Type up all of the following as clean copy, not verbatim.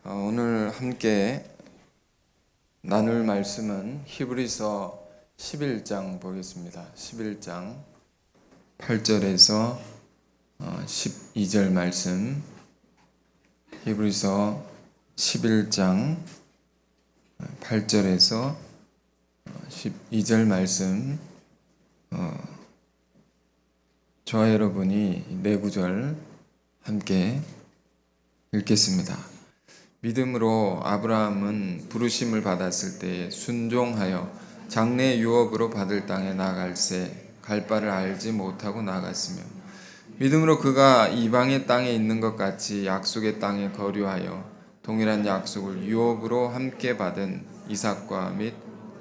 오늘 함께 나눌 말씀은 히브리서 11장 보겠습니다. 11장 8절에서 12절 말씀. 히브리서 11장 8절에서 12절 말씀. 저와 여러분이 네 구절 함께 읽겠습니다. 믿음으로 아브라함은 부르심을 받았을 때에 순종하여 장래 유업으로 받을 땅에 나아갈새 갈 바를 알지 못하고 나아갔으며, 믿음으로 그가 이방의 땅에 있는 것 같이 약속의 땅에 거류하여 동일한 약속을 유업으로 함께 받은 이삭과 및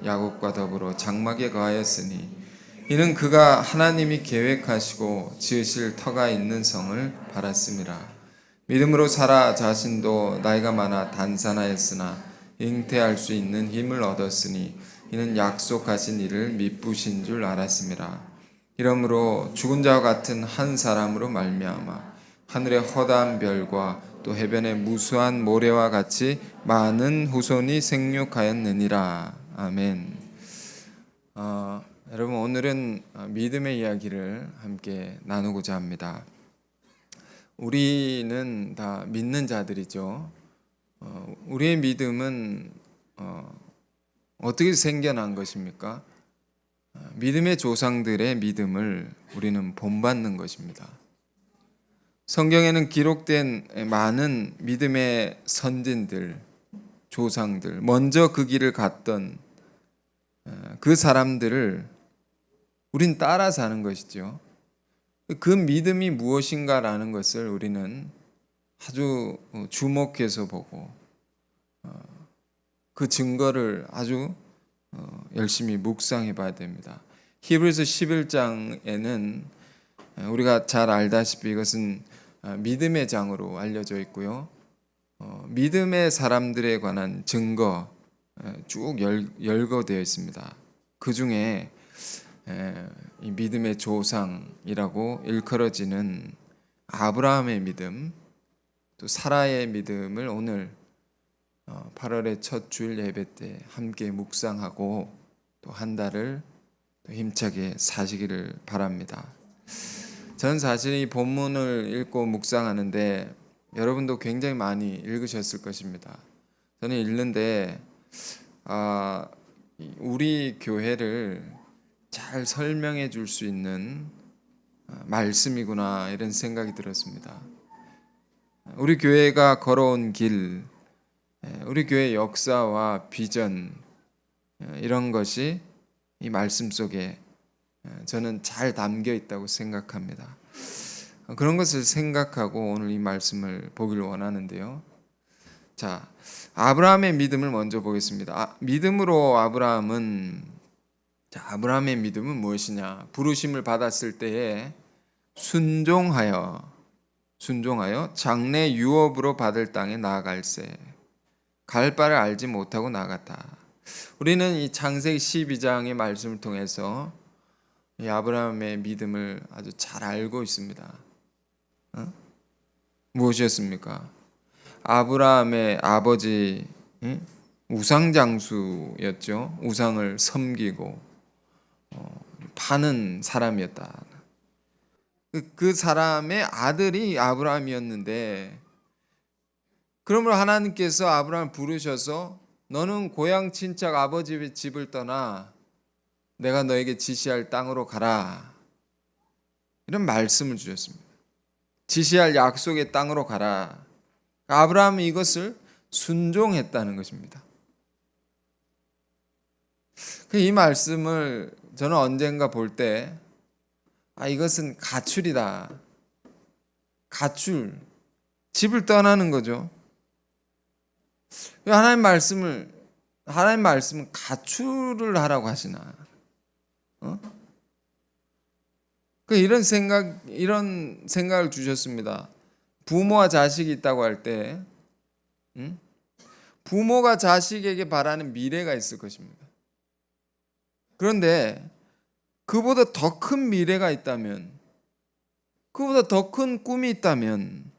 야곱과 더불어 장막에 거하였으니, 이는 그가 하나님이 계획하시고 지으실 터가 있는 성을 바랐음이라. 믿음으로 사라 자신도 나이가 많아 단산하였으나 잉태할 수 있는 힘을 얻었으니, 이는 약속하신 이를 미쁘신 줄 알았음이라. 이러므로 죽은 자와 같은 한 사람으로 말미암아 하늘의 허다한 별과 또 해변의 무수한 모래와 같이 많은 후손이 생육하였느니라. 아멘. 여러분, 오늘은 믿음의 이야기를 함께 나누고자 합니다. 우리는 다 믿는 자들이죠. 우리의 믿음은 어떻게 생겨난 것입니까? 믿음의 조상들의 믿음을 우리는 본받는 것입니다. 성경에는 기록된 많은 믿음의 선진들, 조상들, 먼저 그 길을 갔던 그 사람들을 우린 따라 사는 것이죠. 그 믿음이 무엇인가라는 것을 우리는 아주 주목해서 보고 그 증거를 아주 열심히 묵상해 봐야 됩니다. 히브리서 11장에는 우리가 잘 알다시피 이것은 믿음의 장으로 알려져 있고요. 믿음의 사람들에 관한 증거 쭉 열거되어 있습니다. 그 중에 이 믿음의 조상이라고 일컬어지는 아브라함의 믿음, 또 사라의 믿음을 오늘 8월의 첫 주일 예배 때 함께 묵상하고 또 한 달을 또 힘차게 사시기를 바랍니다. 저는 사실 이 본문을 읽고 묵상하는데 여러분도 굉장히 많이 읽으셨을 것입니다. 저는 읽는데 우리 교회를 잘 설명해 줄 수 있는 말씀이구나, 이런 생각이 들었습니다. 우리 교회가 걸어온 길, 우리 교회의 역사와 비전, 이런 것이 이 말씀 속에 저는 잘 담겨 있다고 생각합니다. 그런 것을 생각하고 오늘 이 말씀을 보기를 원하는데요. 자, 아브라함의 믿음을 먼저 보겠습니다. 믿음으로 아브라함의 믿음은 무엇이냐? 부르심을 받았을 때에 순종하여 장래 유업으로 받을 땅에 나아갈새 갈 바를 알지 못하고 나갔다. 우리는 이 창세기 12장의 말씀을 통해서 이 아브라함의 믿음을 아주 잘 알고 있습니다. 무엇이었습니까? 아브라함의 아버지 우상장수였죠. 우상을 섬기고 파는 사람이었다. 그 사람의 아들이 아브라함이었는데, 그러므로 하나님께서 아브라함을 부르셔서 너는 고향 친척 아버지 집을 떠나 내가 너에게 지시할 땅으로 가라, 이런 말씀을 주셨습니다. 지시할 약속의 땅으로 가라. 아브라함은 이것을 순종했다는 것입니다. 이 말씀을 저는 언젠가 볼 때 이것은 가출이다. 가출, 집을 떠나는 거죠. 왜 하나님 말씀은 가출을 하라고 하시나? 이런 생각을 주셨습니다. 부모와 자식이 있다고 할 때, 부모가 자식에게 바라는 미래가 있을 것입니다. 그런데 그보다 더 큰 미래가 있다면, 그보다 더 큰 꿈이 있다면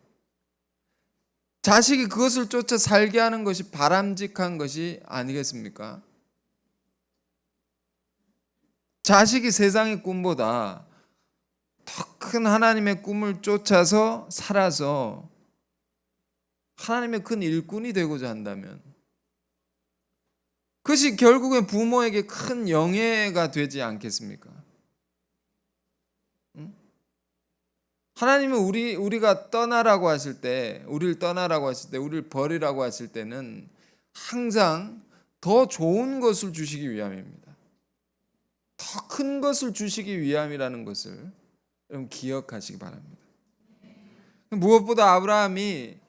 자식이 그것을 쫓아 살게 하는 것이 바람직한 것이 아니겠습니까? 자식이 세상의 꿈보다 더 큰 하나님의 꿈을 쫓아서 살아서 하나님의 큰 일꾼이 되고자 한다면 그것이 결국엔 부모에게 큰 영예가 되지 않겠습니까? 하나님은 우리가 떠나라고 하실 때, 우리를 떠나라고 하실 때, 우리를 버리라고 하실 때는 항상 더 좋은 것을 주시기 위함입니다. 더 큰 것을 주시기 위함이라는 것을 여러분 기억하시기 바랍니다. 무엇보다 아브라함이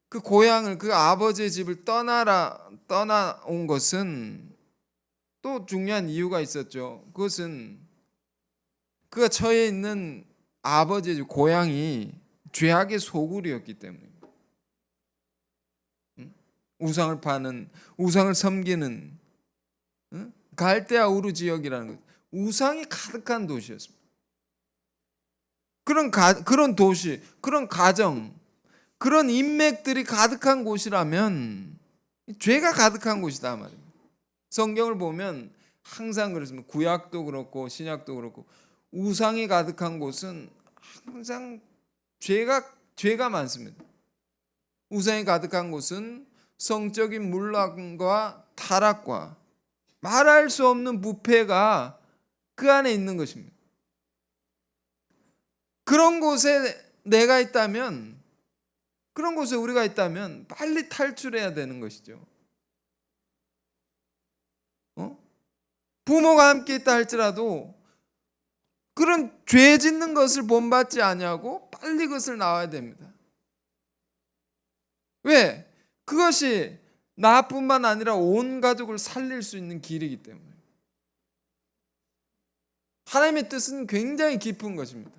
그 고향을, 그 아버지의 집을 떠나온 것은 또 중요한 이유가 있었죠. 그것은 그가 처해 있는 아버지의 집, 고향이 죄악의 소굴이었기 때문입니다. 우상을 파는, 우상을 섬기는 갈대아 우르 지역이라는 것, 우상이 가득한 도시였습니다. 그런 도시, 그런 가정, 그런 인맥들이 가득한 곳이라면 죄가 가득한 곳이다 말입니다. 성경을 보면 항상 그렇습니다. 구약도 그렇고 신약도 그렇고 우상이 가득한 곳은 항상 죄가 많습니다. 우상이 가득한 곳은 성적인 문란과 타락과 말할 수 없는 부패가 그 안에 있는 것입니다. 그런 곳에 내가 있다면, 그런 곳에 우리가 있다면 빨리 탈출해야 되는 것이죠. 부모가 함께 있다 할지라도 그런 죄 짓는 것을 본받지 아니하고 빨리 그것을 나와야 됩니다. 왜? 그것이 나뿐만 아니라 온 가족을 살릴 수 있는 길이기 때문에. 하나님의 뜻은 굉장히 깊은 것입니다.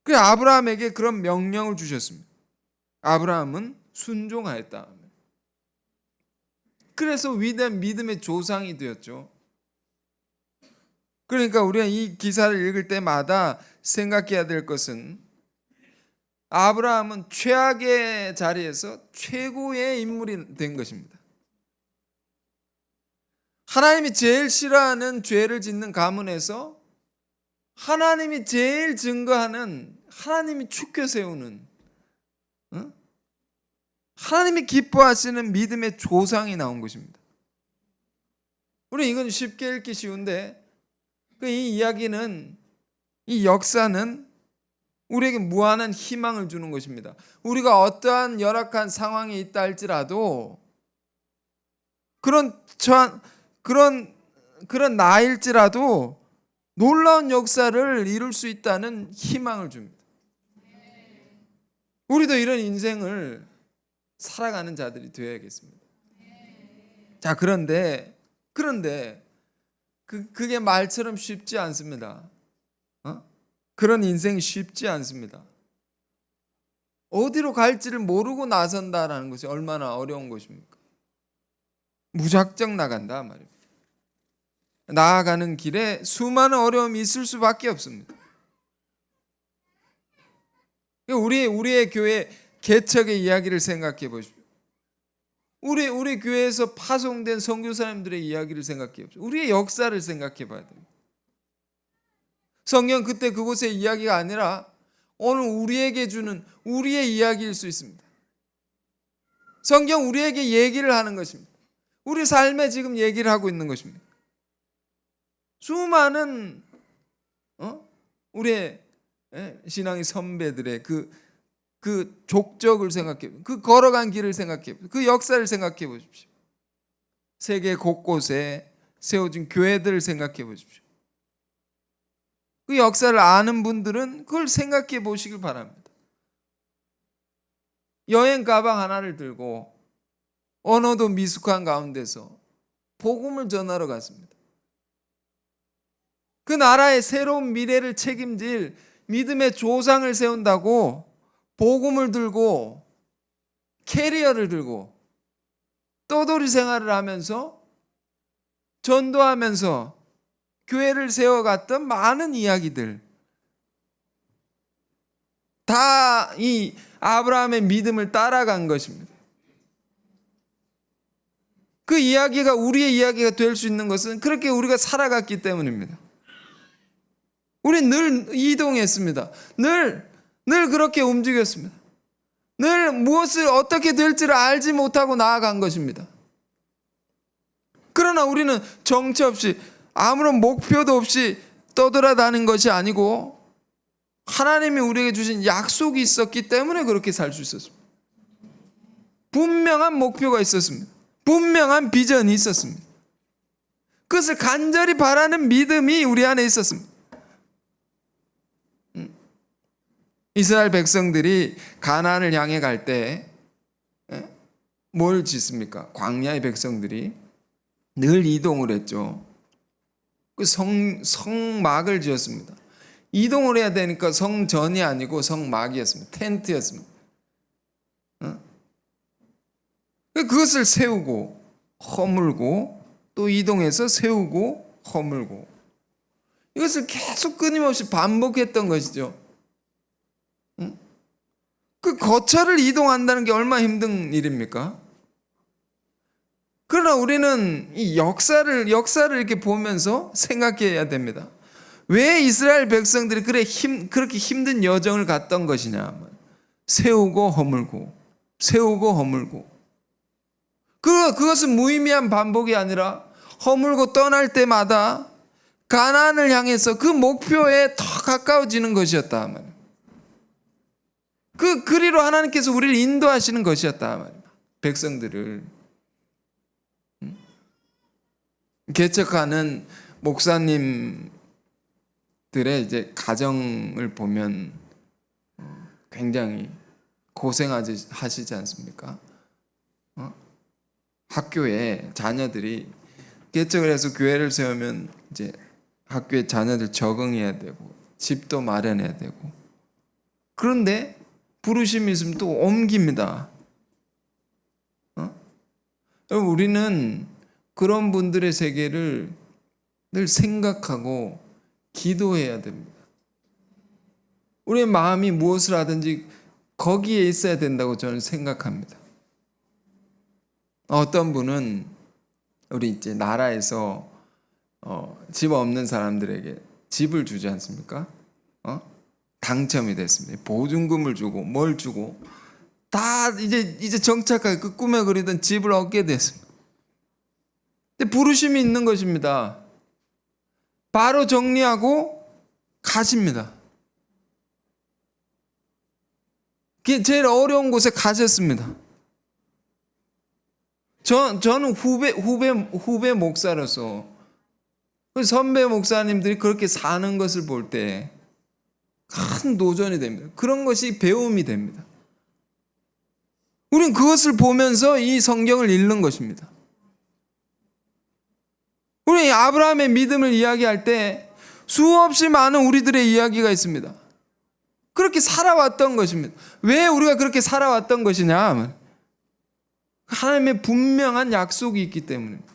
그래서 아브라함에게 그런 명령을 주셨습니다. 아브라함은 순종하였다. 그래서 위대한 믿음의 조상이 되었죠. 그러니까 우리가 이 기사를 읽을 때마다 생각해야 될 것은 아브라함은 최악의 자리에서 최고의 인물이 된 것입니다. 하나님이 제일 싫어하는 죄를 짓는 가문에서 하나님이 제일 증거하는, 하나님이 축켜 세우는, 하나님이 기뻐하시는 믿음의 조상이 나온 것입니다. 우리 이건 쉽게 읽기 쉬운데 이 이야기는, 이 역사는 우리에게 무한한 희망을 주는 것입니다. 우리가 어떠한 열악한 상황에 있다 할지라도 그런 나일지라도 놀라운 역사를 이룰 수 있다는 희망을 줍니다. 우리도 이런 인생을 살아가는 자들이 되어야겠습니다. 자, 그런데 그게 말처럼 쉽지 않습니다. 그런 인생이 쉽지 않습니다. 어디로 갈지를 모르고 나선다라는 것이 얼마나 어려운 것입니까? 무작정 나간다 말입니다. 나아가는 길에 수많은 어려움이 있을 수밖에 없습니다. 우리의 교회 개척의 이야기를 생각해 보십시오. 우리 교회에서 파송된 선교사님들의 이야기를 생각해 보십시오. 우리의 역사를 생각해 봐야 됩니다. 성경 그때 그곳의 이야기가 아니라 오늘 우리에게 주는 우리의 이야기일 수 있습니다. 성경 우리에게 얘기를 하는 것입니다. 우리 삶에 지금 얘기를 하고 있는 것입니다. 수많은 우리의 신앙의 선배들의 그 족적을 생각해 보십시오. 그 걸어간 길을 생각해 보십시오. 그 역사를 생각해 보십시오. 세계 곳곳에 세워진 교회들을 생각해 보십시오. 그 역사를 아는 분들은 그걸 생각해 보시길 바랍니다. 여행 가방 하나를 들고 언어도 미숙한 가운데서 복음을 전하러 갔습니다. 그 나라의 새로운 미래를 책임질 믿음의 조상을 세운다고 복음을 들고 캐리어를 들고 떠돌이 생활을 하면서 전도하면서 교회를 세워갔던 많은 이야기들, 다 이 아브라함의 믿음을 따라간 것입니다. 그 이야기가 우리의 이야기가 될 수 있는 것은 그렇게 우리가 살아갔기 때문입니다. 우리는 늘 이동했습니다. 늘 그렇게 움직였습니다. 늘 무엇을 어떻게 될지를 알지 못하고 나아간 것입니다. 그러나 우리는 정처 없이 아무런 목표도 없이 떠돌아다닌 것이 아니고 하나님이 우리에게 주신 약속이 있었기 때문에 그렇게 살 수 있었습니다. 분명한 목표가 있었습니다. 분명한 비전이 있었습니다. 그것을 간절히 바라는 믿음이 우리 안에 있었습니다. 이스라엘 백성들이 가나안을 향해 갈 때 뭘 짓습니까? 광야의 백성들이 늘 이동을 했죠. 그 성막을 지었습니다. 이동을 해야 되니까 성전이 아니고 성막이었습니다. 텐트였습니다. 그것을 세우고 허물고 또 이동해서 세우고 허물고 이것을 계속 끊임없이 반복했던 것이죠. 그 거처를 이동한다는 게 얼마나 힘든 일입니까? 그러나 우리는 이 역사를 이렇게 보면서 생각해야 됩니다. 왜 이스라엘 백성들이 그렇게 힘든 여정을 갔던 것이냐? 세우고 허물고, 세우고 허물고. 그것은 무의미한 반복이 아니라 허물고 떠날 때마다 가나안을 향해서 그 목표에 더 가까워지는 것이었다 말이에요. 그 그리로 하나님께서 우리를 인도하시는 것이었다 말이에요. 백성들을. 개척하는 목사님들의 이제 가정을 보면 굉장히 고생하시지 않습니까? 학교에 자녀들이 개척을 해서 교회를 세우면 이제 학교에 자녀들 적응해야 되고 집도 마련해야 되고 그런데 부르심이 있으면 또 옮깁니다. 우리는 그런 분들의 세계를 늘 생각하고 기도해야 됩니다. 우리의 마음이 무엇을 하든지 거기에 있어야 된다고 저는 생각합니다. 어떤 분은 우리 이제 나라에서 집 없는 사람들에게 집을 주지 않습니까? 당첨이 됐습니다. 보증금을 주고 뭘 주고 다 이제 정착하게 그 꿈에 그리던 집을 얻게 됐습니다. 근데 부르심이 있는 것입니다. 바로 정리하고 가십니다. 제일 어려운 곳에 가셨습니다. 저는 후배 목사로서 선배 목사님들이 그렇게 사는 것을 볼 때 큰 도전이 됩니다. 그런 것이 배움이 됩니다. 우리는 그것을 보면서 이 성경을 읽는 것입니다. 우리 아브라함의 믿음을 이야기할 때 수없이 많은 우리들의 이야기가 있습니다. 그렇게 살아왔던 것입니다. 왜 우리가 그렇게 살아왔던 것이냐? 하나님의 분명한 약속이 있기 때문입니다.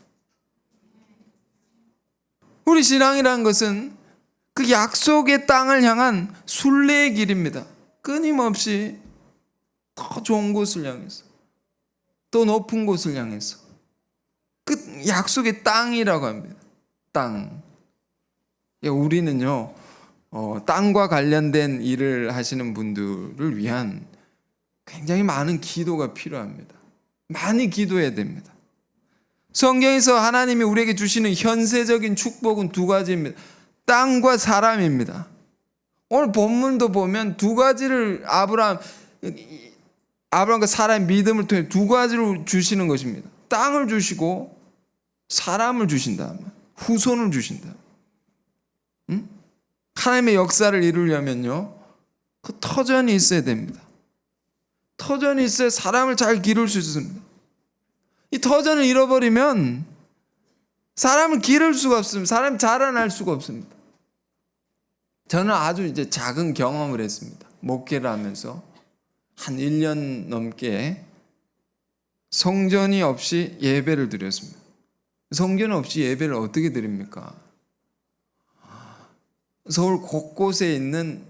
우리 신앙이라는 것은 그 약속의 땅을 향한 순례의 길입니다. 끊임없이 더 좋은 곳을 향해서 더 높은 곳을 향해서 그 약속의 땅이라고 합니다. 땅. 우리는요 땅과 관련된 일을 하시는 분들을 위한 굉장히 많은 기도가 필요합니다. 많이 기도해야 됩니다. 성경에서 하나님이 우리에게 주시는 현세적인 축복은 두 가지입니다. 땅과 사람입니다. 오늘 본문도 보면 두 가지를 아브라함과 사라의 믿음을 통해 두 가지로 주시는 것입니다. 땅을 주시고 사람을 주신다. 후손을 주신다. 하나님의 역사를 이루려면요 그 터전이 있어야 됩니다. 터전이 있어야 사람을 잘 기를 수 있습니다. 이 터전을 잃어버리면 사람을 기를 수가 없습니다. 사람이 자라날 수가 없습니다. 저는 아주 이제 작은 경험을 했습니다. 목회를 하면서 한 1년 넘게 성전이 없이 예배를 드렸습니다. 성전 없이 예배를 어떻게 드립니까? 서울 곳곳에 있는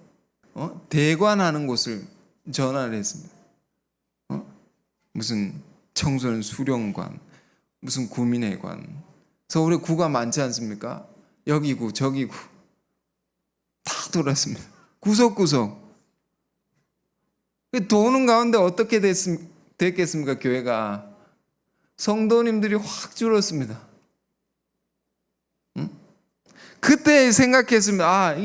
대관하는 곳을 전화를 했습니다. 무슨 청소년 수련관, 무슨 구민회관. 서울에 구가 많지 않습니까? 여기 구, 저기 구. 다 돌았습니다. 구석구석. 도는 가운데 어떻게 됐겠습니까? 교회가. 성도님들이 확 줄었습니다. 그때 생각했습니다.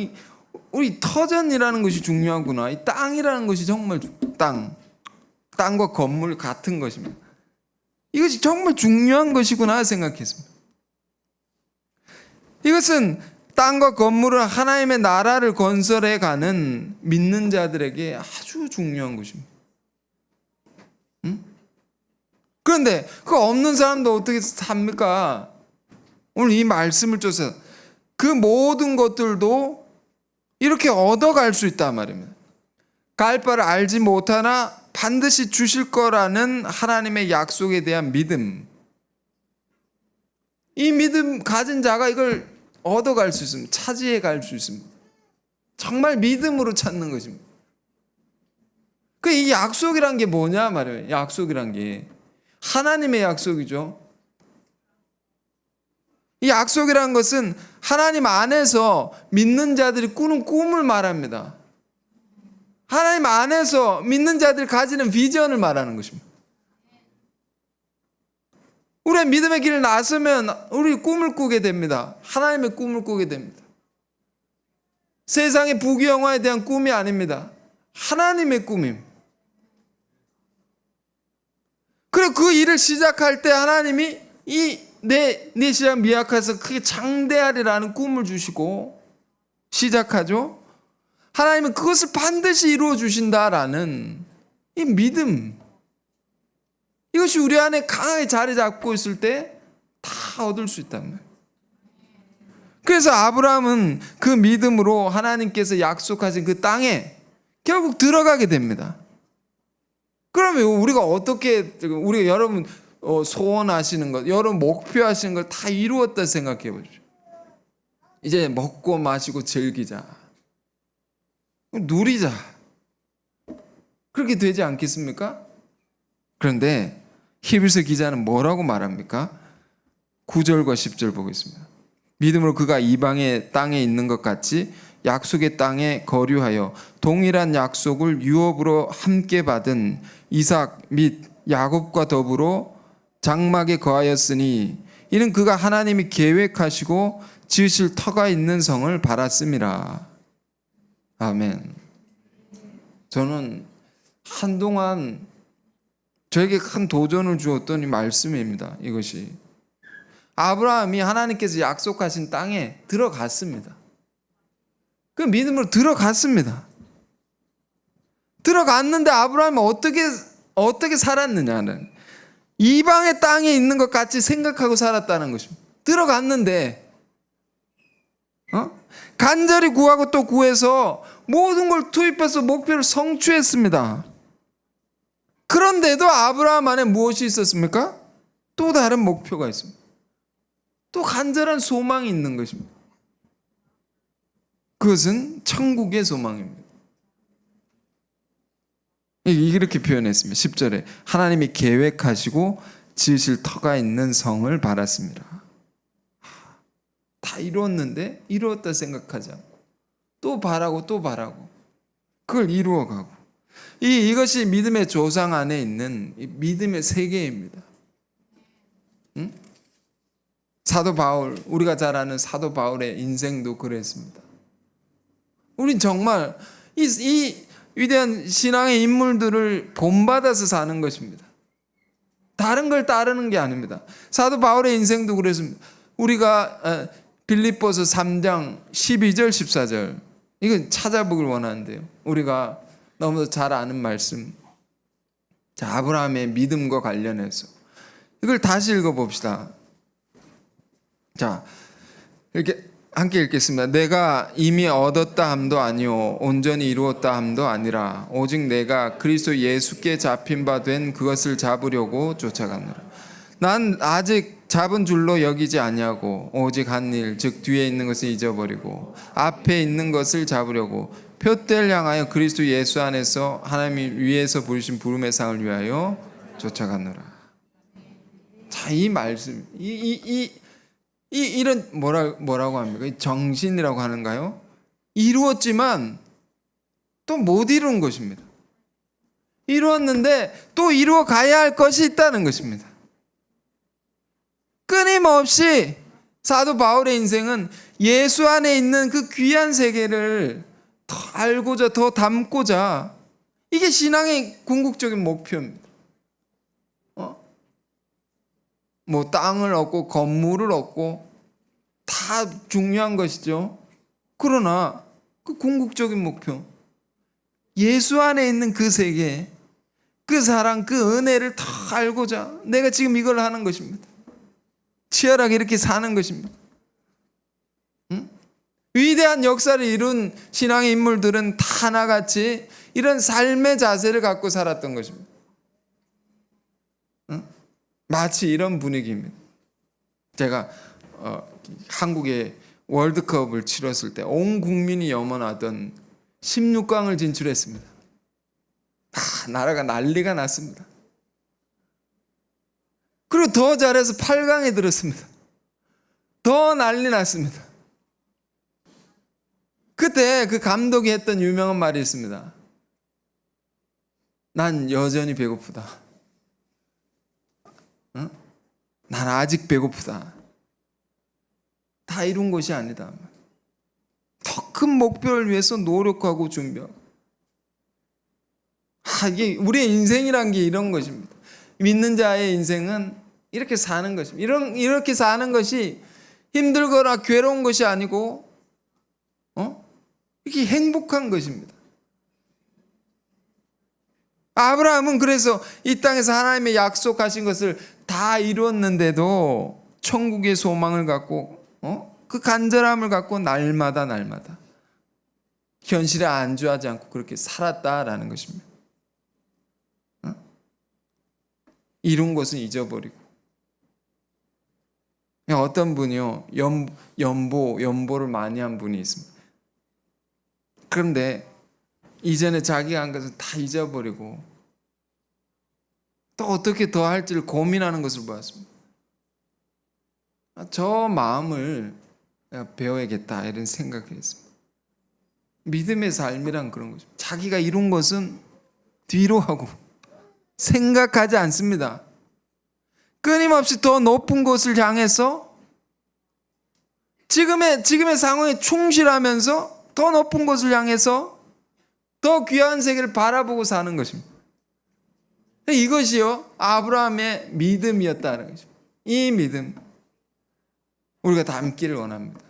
우리 터전이라는 것이 중요하구나. 이 땅이라는 것이 정말 땅과 건물 같은 것입니다. 이것이 정말 중요한 것이구나 생각했습니다. 이것은 땅과 건물은 하나님의 나라를 건설해 가는 믿는 자들에게 아주 중요한 것입니다. 그런데 그거 없는 사람도 어떻게 삽니까? 오늘 이 말씀을 쫓아서 그 모든 것들도 이렇게 얻어갈 수 있단 말입니다. 갈 바를 알지 못하나 반드시 주실 거라는 하나님의 약속에 대한 믿음. 이 믿음 가진 자가 이걸 얻어갈 수 있습니다. 차지해 갈 수 있습니다. 정말 믿음으로 찾는 것입니다. 이 약속이란 게 뭐냐 말이에요. 약속이란 게 하나님의 약속이죠. 이 약속이란 것은 하나님 안에서 믿는 자들이 꾸는 꿈을 말합니다. 하나님 안에서 믿는 자들이 가지는 비전을 말하는 것입니다. 우리의 믿음의 길을 나서면 우리 꿈을 꾸게 됩니다. 하나님의 꿈을 꾸게 됩니다. 세상의 부귀영화에 대한 꿈이 아닙니다. 하나님의 꿈입니다. 그리고 그 일을 시작할 때 하나님이 내 시작 미약해서 크게 장대하리라는 꿈을 주시고 시작하죠. 하나님은 그것을 반드시 이루어 주신다라는 이 믿음, 이것이 우리 안에 강하게 자리 잡고 있을 때 다 얻을 수 있단 말이에요. 그래서 아브라함은 그 믿음으로 하나님께서 약속하신 그 땅에 결국 들어가게 됩니다. 그러면 우리가 여러분 소원하시는 것, 여러분 목표하시는 걸 다 이루었다 생각해 보십시오. 이제 먹고 마시고 즐기자, 누리자, 그렇게 되지 않겠습니까? 그런데 히브리서 기자는 뭐라고 말합니까? 9절과 10절 보겠습니다. 믿음으로 그가 이방의 땅에 있는 것 같이 약속의 땅에 거류하여 동일한 약속을 유업으로 함께 받은 이삭 및 야곱과 더불어 장막에 거하였으니 이는 그가 하나님이 계획하시고 지으실 터가 있는 성을 바랐음이라. 아멘. 저는 한동안 저에게 큰 도전을 주었던 이 말씀입니다. 이것이 아브라함이 하나님께서 약속하신 땅에 들어갔습니다. 그 믿음으로 들어갔습니다. 들어갔는데 아브라함이 어떻게 살았느냐는 이방의 땅에 있는 것 같이 생각하고 살았다는 것입니다. 들어갔는데 간절히 구하고 또 구해서 모든 걸 투입해서 목표를 성취했습니다. 그런데도 아브라함 안에 무엇이 있었습니까? 또 다른 목표가 있습니다. 또 간절한 소망이 있는 것입니다. 그것은 천국의 소망입니다. 이렇게 표현했습니다. 10절에 하나님이 계획하시고 지으실 터가 있는 성을 바랐습니다. 다 이루었는데 이루었다 생각하지 않고 또 바라고 또 바라고 그걸 이루어가고 이것이 믿음의 조상 안에 있는 믿음의 세계입니다. 응? 사도 바울, 우리가 잘 아는 사도 바울의 인생도 그랬습니다. 우린 정말 이 위대한 신앙의 인물들을 본받아서 사는 것입니다. 다른 걸 따르는 게 아닙니다. 사도 바울의 인생도 그랬습니다. 우리가 빌립보서 3장 12절 14절 이건 찾아보길 원하는데요. 우리가 너무도 잘 아는 말씀. 자, 아브라함의 믿음과 관련해서 이걸 다시 읽어봅시다. 자, 이렇게 함께 읽겠습니다. 내가 이미 얻었다 함도 아니요 온전히 이루었다 함도 아니라 오직 내가 그리스도 예수께 잡힌 바 된 그것을 잡으려고 쫓아가느라. 난 아직 잡은 줄로 여기지 아니하고 오직 한 일 즉 뒤에 있는 것을 잊어버리고 앞에 있는 것을 잡으려고 표대를 향하여 그리스도 예수 안에서 하나님이 위에서 부르신 부름의 상을 위하여 쫓아가노라. 자, 이 말씀, 이런 뭐라고 합니까? 정신이라고 하는가요? 이루었지만 또 못 이룬 것입니다. 이루었는데 또 이루어 가야 할 것이 있다는 것입니다. 끊임없이 사도 바울의 인생은 예수 안에 있는 그 귀한 세계를 더 알고자, 더 담고자, 이게 신앙의 궁극적인 목표입니다. 뭐 땅을 얻고 건물을 얻고 다 중요한 것이죠. 그러나 그 궁극적인 목표, 예수 안에 있는 그 세계, 그 사랑, 그 은혜를 더 알고자 내가 지금 이걸 하는 것입니다. 치열하게 이렇게 사는 것입니다. 위대한 역사를 이룬 신앙의 인물들은 다 하나같이 이런 삶의 자세를 갖고 살았던 것입니다. 마치 이런 분위기입니다. 제가 한국에 월드컵을 치렀을 때 온 국민이 염원하던 16강을 진출했습니다. 나라가 난리가 났습니다. 그리고 더 잘해서 8강에 들었습니다. 더 난리 났습니다. 그때 그 감독이 했던 유명한 말이 있습니다. 난 여전히 배고프다. 응? 난 아직 배고프다. 다 이룬 것이 아니다. 더 큰 목표를 위해서 노력하고 준비하고. 이게 우리의 인생이란 게 이런 것입니다. 믿는 자의 인생은 이렇게 사는 것입니다. 이렇게 사는 것이 힘들거나 괴로운 것이 아니고, 이게 행복한 것입니다. 아브라함은 그래서 이 땅에서 하나님의 약속하신 것을 다 이루었는데도 천국의 소망을 갖고, 그 간절함을 갖고 날마다 현실에 안주하지 않고 그렇게 살았다라는 것입니다. 이룬 것은 잊어버리고. 어떤 분이요, 연보를 많이 한 분이 있습니다. 그런데 이전에 자기가 한 것을 다 잊어버리고 또 어떻게 더 할지를 고민하는 것을 보았습니다. 저 마음을 내가 배워야겠다 이런 생각을 했습니다. 믿음의 삶이란 그런 거죠. 자기가 이룬 것은 뒤로 하고 생각하지 않습니다. 끊임없이 더 높은 곳을 향해서 지금의 상황에 충실하면서 더 높은 곳을 향해서 더 귀한 세계를 바라보고 사는 것입니다. 이것이요, 아브라함의 믿음이었다는 것입니다. 이 믿음 우리가 담기를 원합니다.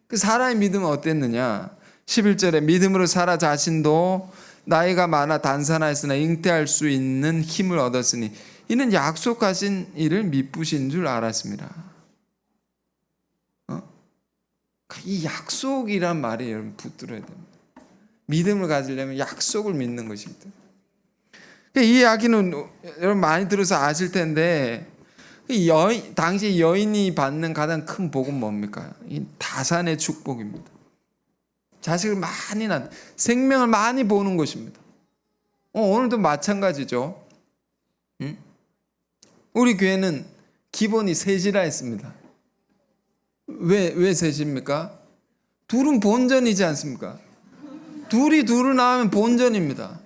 그 사라의 믿음은 어땠느냐? 11절에 믿음으로 사라 자신도 나이가 많아 단산하였으나 잉태할 수 있는 힘을 얻었으니 이는 약속하신 이를 미쁘신 줄 알았습니다. 이 약속이란 말이 여러분 붙들어야 됩니다. 믿음을 가지려면 약속을 믿는 것이기 때문에. 이 이야기는 여러분 많이 들어서 아실 텐데, 당시 여인이 받는 가장 큰 복은 뭡니까? 이 다산의 축복입니다. 자식을 많이 낳는, 생명을 많이 보는 것입니다. 오늘도 마찬가지죠. 우리 교회는 기본이 셋이라 했습니다. 왜 셋입니까? 둘은 본전이지 않습니까? 둘이 둘을 낳으면 본전입니다.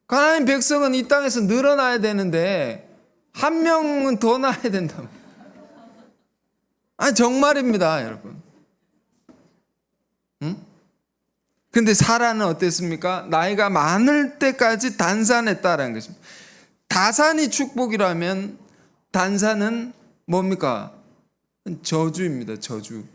하나님 백성은 이 땅에서 늘어나야 되는데 한 명은 더 낳아야 된다. 정말입니다, 여러분. 근데 사라는 어땠습니까? 나이가 많을 때까지 단산했다라는 것입니다. 다산이 축복이라면 단산은 뭡니까? 저주입니다, 저주.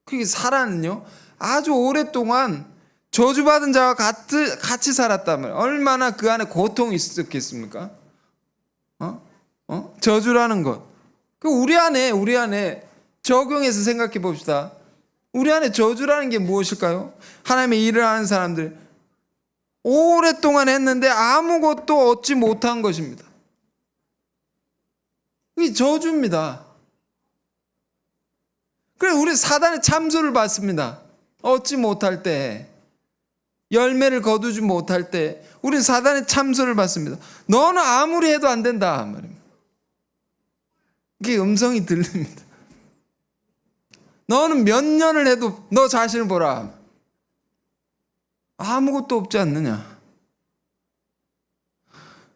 그게 사라는요, 아주 오랫동안 저주받은 자와 같이 살았다면 얼마나 그 안에 고통이 있었겠습니까? 저주라는 것. 우리 안에 적용해서 생각해 봅시다. 우리 안에 저주라는 게 무엇일까요? 하나님의 일을 하는 사람들, 오랫동안 했는데 아무것도 얻지 못한 것입니다. 이게 저주입니다. 그래 우리 사단의 참소를 받습니다. 얻지 못할 때, 열매를 거두지 못할 때 우리는 사단의 참소를 받습니다. 너는 아무리 해도 안 된다 말입니다. 이게 음성이 들립니다. 너는 몇 년을 해도 너 자신을 보라. 아무것도 없지 않느냐.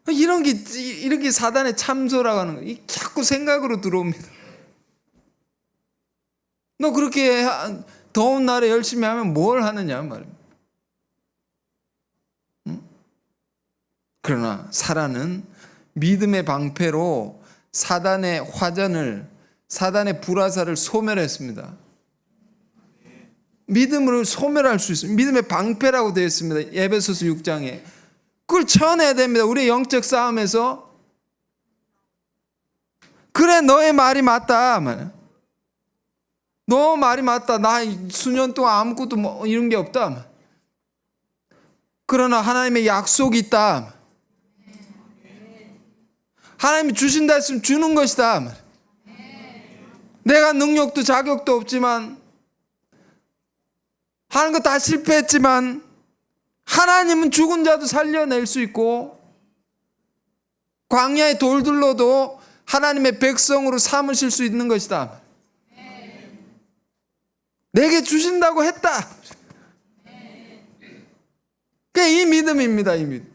이렇게 사단의 참소라고 하는 거, 자꾸 생각으로 들어옵니다. 너 그렇게 더운 날에 열심히 하면 뭘 하느냐 말입니다. 응? 그러나 사라는 믿음의 방패로 사단의 화전을, 사단의 불화살을 소멸했습니다. 믿음으로 소멸할 수 있습니다. 믿음의 방패라고 되어 있습니다. 에베소서 6장에. 그걸 쳐내야 됩니다. 우리의 영적 싸움에서. 그래 너의 말이 맞다. 너 말이 맞다. 나 수년 동안 아무것도 뭐 이런 게 없다. 그러나 하나님의 약속이 있다. 하나님이 주신다 했으면 주는 것이다. 내가 능력도 자격도 없지만 하는 거 다 실패했지만 하나님은 죽은 자도 살려낼 수 있고 광야의 돌들로도 하나님의 백성으로 삼으실 수 있는 것이다. 내게 주신다고 했다. 그게 이 믿음입니다. 이 믿음.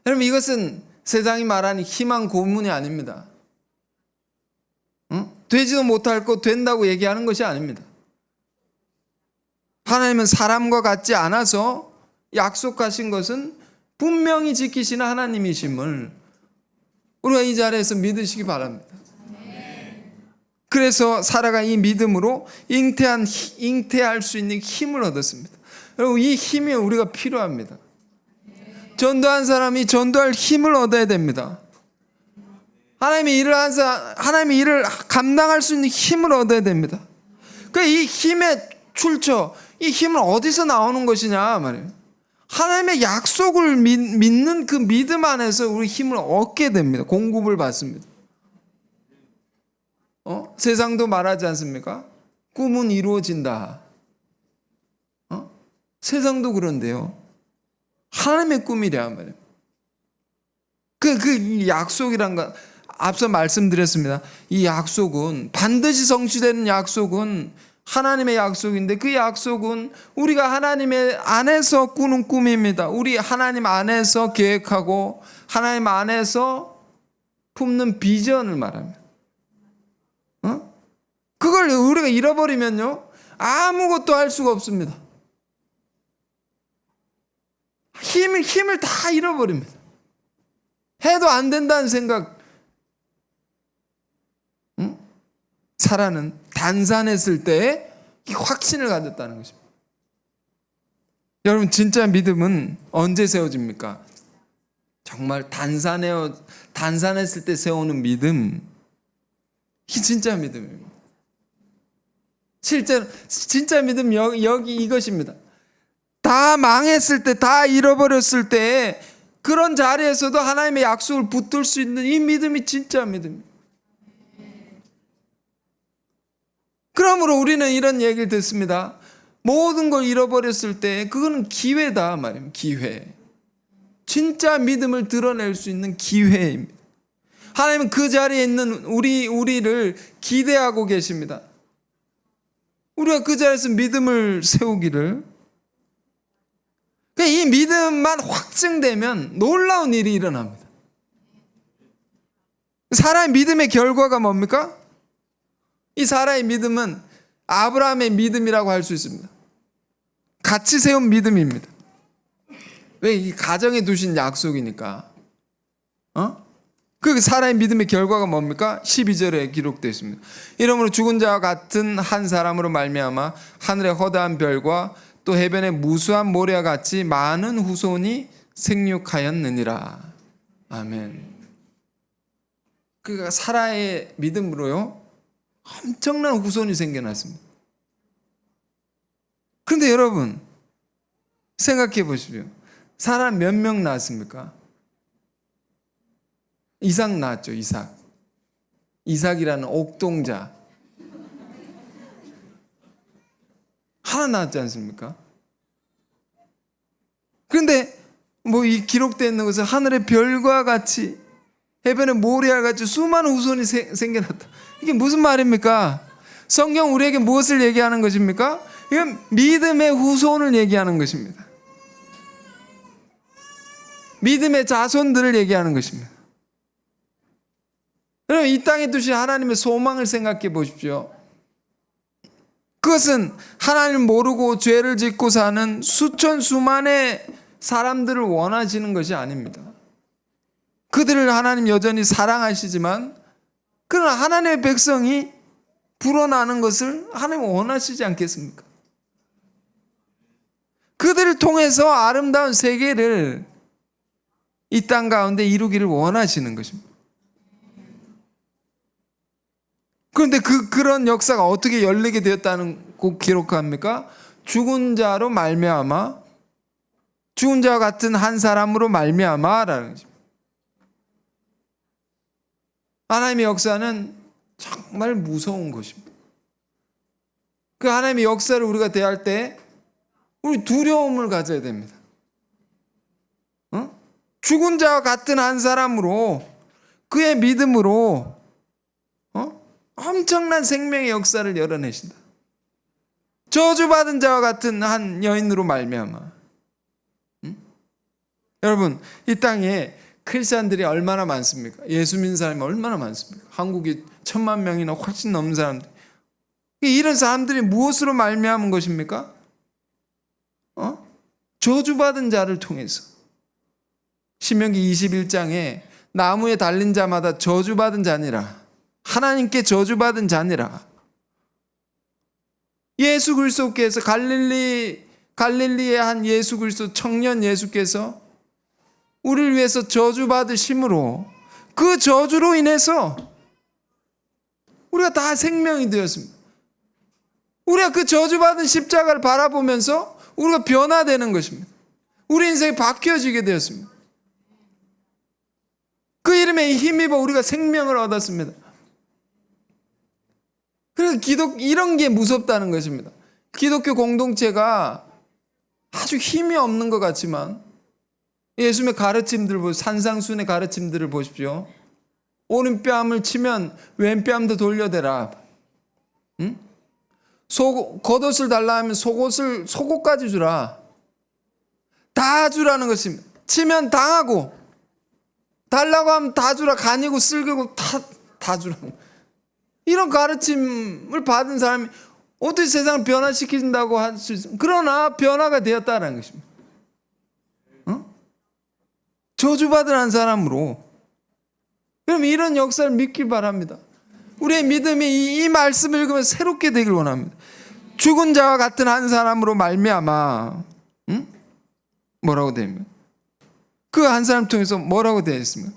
여러분 이것은 세상이 말하는 희망 고문이 아닙니다. 응? 되지도 못할 것 된다고 얘기하는 것이 아닙니다. 하나님은 사람과 같지 않아서 약속하신 것은 분명히 지키시는 하나님이심을 우리가 이 자리에서 믿으시기 바랍니다. 그래서 사라가 이 믿음으로 잉태할 수 있는 힘을 얻었습니다. 여러분 이 힘이 우리가 필요합니다. 전도한 사람이 전도할 힘을 얻어야 됩니다. 하나님의 일을 감당할 수 있는 힘을 얻어야 됩니다. 이 힘의 출처, 이 힘은 어디서 나오는 것이냐 말이에요. 하나님의 약속을 믿는 그 믿음 안에서 우리 힘을 얻게 됩니다. 공급을 받습니다. 세상도 말하지 않습니까? 꿈은 이루어진다. 세상도 그런데요. 하나님의 꿈이랴 말이에요. 그 약속이란 건 앞서 말씀드렸습니다. 이 약속은 반드시 성취되는 약속은 하나님의 약속인데 그 약속은 우리가 하나님의 안에서 꾸는 꿈입니다. 우리 하나님 안에서 계획하고 하나님 안에서 품는 비전을 말합니다. 그걸 우리가 잃어버리면요 아무것도 할 수가 없습니다. 힘을 다 잃어버립니다. 해도 안 된다는 생각. 사라는 단산했을 때 확신을 가졌다는 것입니다. 여러분 진짜 믿음은 언제 세워집니까? 정말 단산했을 때 세우는 믿음, 이게 진짜 믿음입니다. 실제로 진짜 믿음 여기 이것입니다. 다 망했을 때, 다 잃어버렸을 때 그런 자리에서도 하나님의 약속을 붙들 수 있는 이 믿음이 진짜 믿음입니다. 그러므로 우리는 이런 얘기를 듣습니다. 모든 걸 잃어버렸을 때 그거는 기회다 말입니다. 기회. 진짜 믿음을 드러낼 수 있는 기회입니다. 하나님은 그 자리에 있는 우리를 기대하고 계십니다. 우리가 그 자리에서 믿음을 세우기를. 이 믿음만 확증되면 놀라운 일이 일어납니다. 사람의 믿음의 결과가 뭡니까? 이 사라의 믿음은 아브라함의 믿음이라고 할 수 있습니다. 같이 세운 믿음입니다. 왜? 이 가정에 두신 약속이니까. 그 사라의 믿음의 결과가 뭡니까? 12절에 기록되어 있습니다. 이러므로 죽은 자와 같은 한 사람으로 말미암아 하늘의 허다한 별과 또 해변의 무수한 모래와 같이 많은 후손이 생육하였느니라. 아멘. 그러니까 사라의 믿음으로요 엄청난 후손이 생겨났습니다. 그런데 여러분 생각해 보십시오. 사라 몇 명 낳았습니까? 이삭 낳았죠. 이삭이라는 옥동자. 하나 나왔지 않습니까? 그런데 뭐 이 기록되어 있는 것은 하늘의 별과 같이 해변의 모래와 같이 수많은 후손이 생겨났다. 이게 무슨 말입니까? 성경 우리에게 무엇을 얘기하는 것입니까? 이건 믿음의 후손을 얘기하는 것입니다. 믿음의 자손들을 얘기하는 것입니다. 여러분, 이 땅에 두신 하나님의 소망을 생각해 보십시오. 그것은 하나님을 모르고 죄를 짓고 사는 수천 수만의 사람들을 원하시는 것이 아닙니다. 그들을 하나님 여전히 사랑하시지만 그러나 하나님의 백성이 불어나는 것을 하나님은 원하시지 않겠습니까? 그들을 통해서 아름다운 세계를 이 땅 가운데 이루기를 원하시는 것입니다. 그런데 그런 역사가 어떻게 열리게 되었다는 꼭 기록합니까? 죽은 자로 말미암아, 죽은 자와 같은 한 사람으로 말미암아라는 것입니다. 하나님의 역사는 정말 무서운 것입니다. 그 하나님의 역사를 우리가 대할 때 우리 두려움을 가져야 됩니다. 죽은 자와 같은 한 사람으로 그의 믿음으로 엄청난 생명의 역사를 열어내신다. 저주받은 자와 같은 한 여인으로 말미암아. 여러분, 이 땅에 크리스찬들이 얼마나 많습니까? 예수 믿는 사람이 얼마나 많습니까? 한국이 10,000,000명이나 훨씬 넘는 사람들. 이런 사람들이 무엇으로 말미암은 것입니까? 저주받은 자를 통해서. 신명기 21장에 나무에 달린 자마다 저주받은 자니라. 하나님께 저주받은 자니라. 예수 그리스도께서 갈릴리의 한 예수 그리스도 청년 예수께서 우리를 위해서 저주받으심으로 그 저주로 인해서 우리가 다 생명이 되었습니다. 우리가 그 저주받은 십자가를 바라보면서 우리가 변화되는 것입니다. 우리 인생이 바뀌어지게 되었습니다. 그 이름에 힘입어 우리가 생명을 얻었습니다. 그래서 이런 게 무섭다는 것입니다. 기독교 공동체가 아주 힘이 없는 것 같지만 예수님의 가르침들 산상순의 가르침들을 보십시오. 오른뺨을 치면 왼뺨도 돌려대라. 응? 겉옷을 달라 하면 속옷까지 주라. 다 주라는 것입니다. 치면 당하고 달라고 하면 다 주라. 간이고 쓸개고 다 주라고. 이런 가르침을 받은 사람이 어떻게 세상을 변화시킨다고 할 수 있습니까? 그러나 변화가 되었다는 것입니다. 저주받은 한 사람으로. 그럼 이런 역사를 믿기 바랍니다. 우리의 믿음이 이 말씀을 읽으면 새롭게 되길 원합니다. 죽은 자와 같은 한 사람으로 말미암아. 뭐라고 되어 있습니까? 그 한 사람 통해서 뭐라고 되어 있습니까?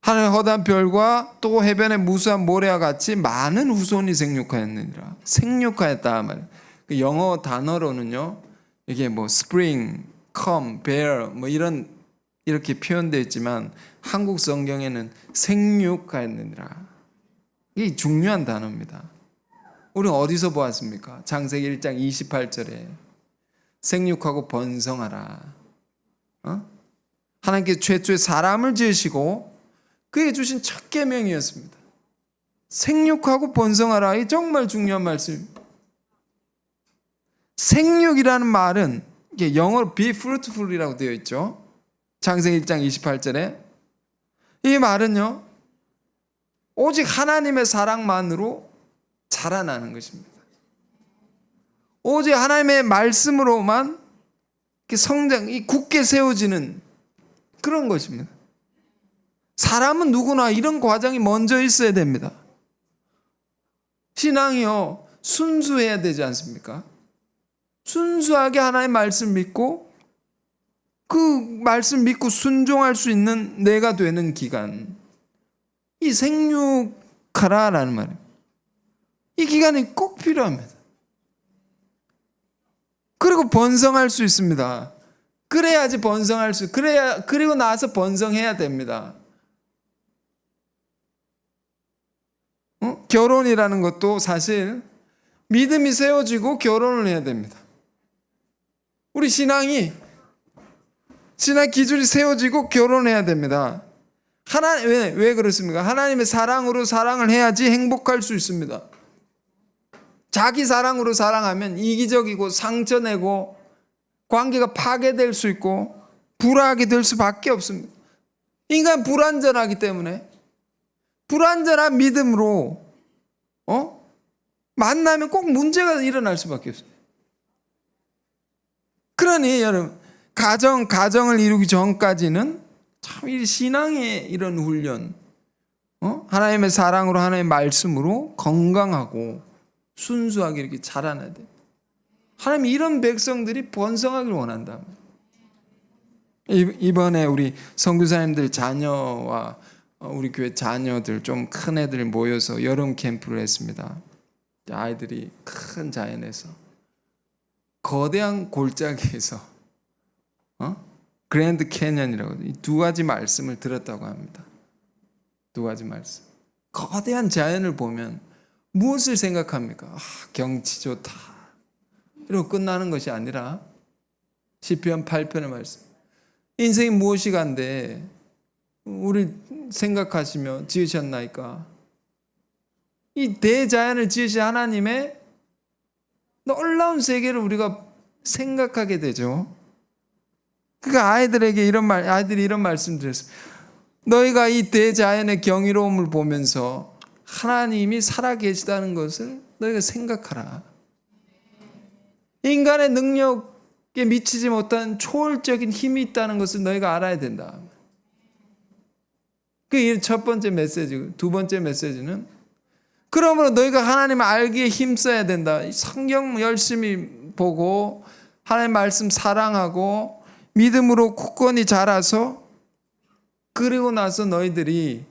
하늘의 허다한 별과 또 해변의 무수한 모래와 같이 많은 후손이 생육하였느니라. 생육하였다 말이에요. 그 영어 단어로는요, 이게 뭐 spring, come, bear 뭐 이렇게 표현되어 있지만 한국 성경에는 생육하였느니라. 이게 중요한 단어입니다. 우리는 어디서 보았습니까? 창세기 1장 28절에 생육하고 번성하라. 하나님께서 최초의 사람을 지으시고 그에게 주신 첫 계명이었습니다. 생육하고 번성하라. 이 정말 중요한 말씀입니다. 생육이라는 말은 이게 영어로 be fruitful이라고 되어 있죠. 창세기 1장 28절에 이 말은요, 오직 하나님의 사랑만으로 자라나는 것입니다. 오직 하나님의 말씀으로만 성장이 굳게 세워지는 그런 것입니다. 사람은 누구나 이런 과정이 먼저 있어야 됩니다. 신앙이요, 순수해야 되지 않습니까? 순수하게 하나님의 말씀 믿고 그 말씀 믿고 순종할 수 있는 내가 되는 기간, 이 생육하라라는 말이에요. 이 기간이 꼭 필요합니다. 그리고 번성할 수 있습니다. 그래야지 번성할 수, 그리고 나서 번성해야 됩니다. 결혼이라는 것도 사실 믿음이 세워지고 결혼을 해야 됩니다. 우리 신앙 기준이 세워지고 결혼해야 됩니다. 왜 그렇습니까? 하나님의 사랑으로 사랑을 해야지 행복할 수 있습니다. 자기 사랑으로 사랑하면 이기적이고 상처내고 관계가 파괴될 수 있고 불화하게 될 수밖에 없습니다. 인간 불완전하기 때문에 불완전한 믿음으로 만나면 꼭 문제가 일어날 수밖에 없습니다. 그러니 여러분 가정을 이루기 전까지는 참 이 신앙의 이런 훈련, 하나님의 사랑으로 하나님의 말씀으로 건강하고 순수하게 이렇게 자라나야 돼요. 하나님 이런 백성들이 번성하기를 원한다. 이번에 우리 선교사님들 자녀와 우리 교회 자녀들 좀 큰 애들 모여서 여름 캠프를 했습니다. 아이들이 큰 자연에서 거대한 골짜기에서 그랜드 캐년이라고 이 두 가지 말씀을 들었다고 합니다. 두 가지 말씀. 거대한 자연을 보면 무엇을 생각합니까? 경치 좋다. 이러고 끝나는 것이 아니라 시편 8편의 말씀. 인생이 무엇이 간데 우리 생각하시며 지으셨나이까? 이 대자연을 지으신 하나님의 놀라운 세계를 우리가 생각하게 되죠. 그러니까 아이들이 이런 말씀 드렸습니다. 너희가 이 대자연의 경이로움을 보면서 하나님이 살아계시다는 것을 너희가 생각하라. 인간의 능력에 미치지 못한 초월적인 힘이 있다는 것을 너희가 알아야 된다. 그게 첫 번째 메시지고, 두 번째 메시지는 그러므로 너희가 하나님을 알기에 힘써야 된다. 성경 열심히 보고 하나님 말씀 사랑하고 믿음으로 굳건히 자라서 그리고 나서 너희들이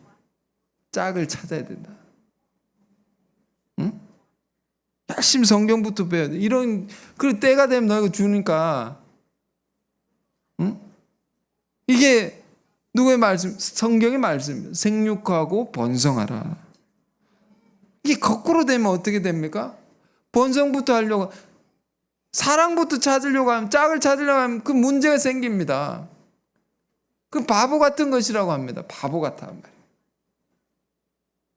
짝을 찾아야 된다. 응? 열심히 성경부터 배워야 돼. 그 때가 되면 너희가 주니까, 응? 이게 누구의 말씀? 성경의 말씀입니다. 생육하고 번성하라. 이게 거꾸로 되면 어떻게 됩니까? 번성부터 하려고, 사랑부터 찾으려고 하면, 짝을 찾으려고 하면 그 문제가 생깁니다. 그 바보 같은 것이라고 합니다. 바보 같아 한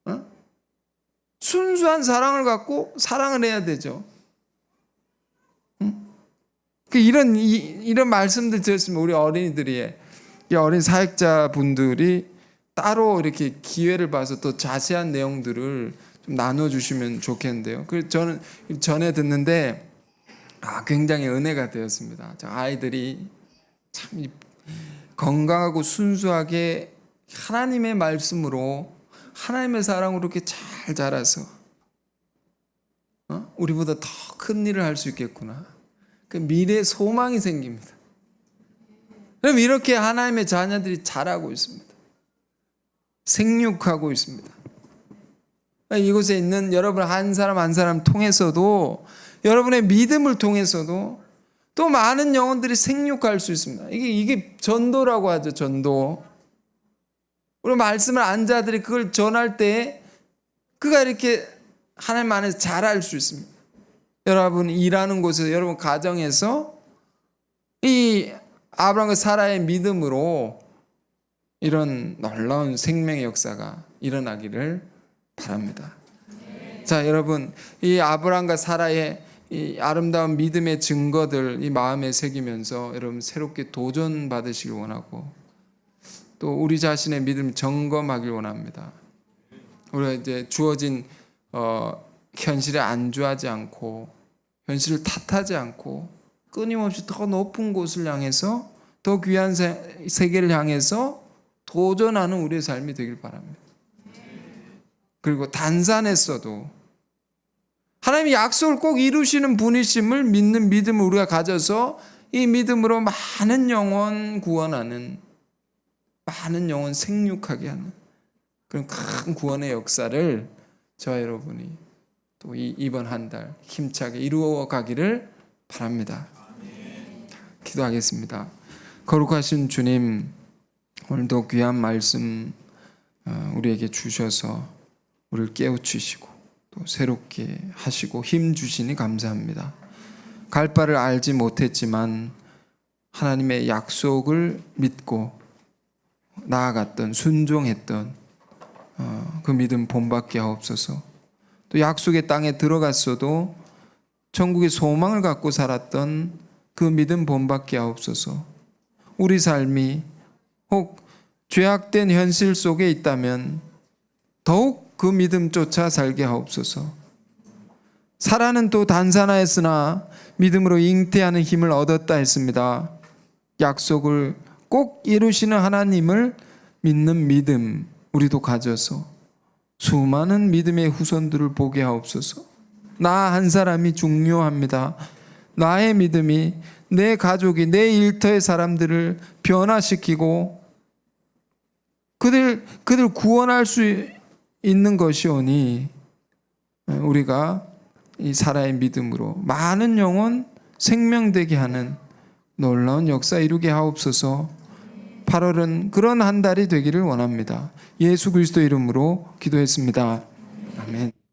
말이에요. 순수한 사랑을 갖고 사랑을 해야 되죠. 이런 말씀들 들었으면 우리 어린이들이, 이 어린 사역자분들이 따로 이렇게 기회를 봐서 또 자세한 내용들을 좀 나눠주시면 좋겠는데요. 그래서 저는 전에 듣는데 굉장히 은혜가 되었습니다. 아이들이 참 건강하고 순수하게 하나님의 말씀으로 하나님의 사랑으로 이렇게 잘 자라서 우리보다 더 큰 일을 할 수 있겠구나. 그 미래의 소망이 생깁니다. 그럼 이렇게 하나님의 자녀들이 자라고 있습니다. 생육하고 있습니다. 이곳에 있는 여러분 한 사람 한 사람 통해서도, 여러분의 믿음을 통해서도 또 많은 영혼들이 생육할 수 있습니다. 이게 전도라고 하죠. 전도. 우리 말씀을 안 자들이 그걸 전할 때 그가 이렇게 하나님 안에서 자랄 수 있습니다. 여러분 일하는 곳에서, 여러분 가정에서 이 아브라함과 사라의 믿음으로 이런 놀라운 생명의 역사가 일어나기를 바랍니다. 자, 여러분 이 아브라함과 사라의 이 아름다운 믿음의 증거들 이 마음에 새기면서 여러분 새롭게 도전 받으시길 원하고, 또 우리 자신의 믿음 점검하길 원합니다. 우리가 이제 주어진 현실에 안주하지 않고, 현실을 탓하지 않고, 끊임없이 더 높은 곳을 향해서, 더 귀한 세계를 향해서 도전하는 우리의 삶이 되길 바랍니다. 그리고 단산했어도 하나님이 약속을 꼭 이루시는 분이심을 믿는 믿음을 우리가 가져서 이 믿음으로 많은 영혼 구원하는, 많은 영혼 생육하게 하는 그런 큰 구원의 역사를 저와 여러분이 또 이번 한 달 힘차게 이루어 가기를 바랍니다. 기도하겠습니다. 거룩하신 주님, 오늘도 귀한 말씀 우리에게 주셔서 우리를 깨우치시고 또 새롭게 하시고 힘 주시니 감사합니다. 갈 바를 알지 못했지만 하나님의 약속을 믿고 나아갔던, 순종했던 그 믿음 본받게 하옵소서. 또 약속의 땅에 들어갔어도 천국의 소망을 갖고 살았던 그 믿음 본받게 하옵소서. 우리 삶이 혹 죄악된 현실 속에 있다면 더욱 그 믿음 쫓아 살게 하옵소서. 사라는 또 단산하였으나 믿음으로 잉태하는 힘을 얻었다 했습니다. 약속을 꼭 이루시는 하나님을 믿는 믿음 우리도 가져서 수많은 믿음의 후손들을 보게 하옵소서. 나 한 사람이 중요합니다. 나의 믿음이 내 가족이, 내 일터의 사람들을 변화시키고 그들 구원할 수 있는 것이오니 우리가 이 사라의 믿음으로 많은 영혼 생명되게 하는 놀라운 역사 이루게 하옵소서. 8월은 그런 한 달이 되기를 원합니다. 예수 그리스도 이름으로 기도했습니다. 아멘.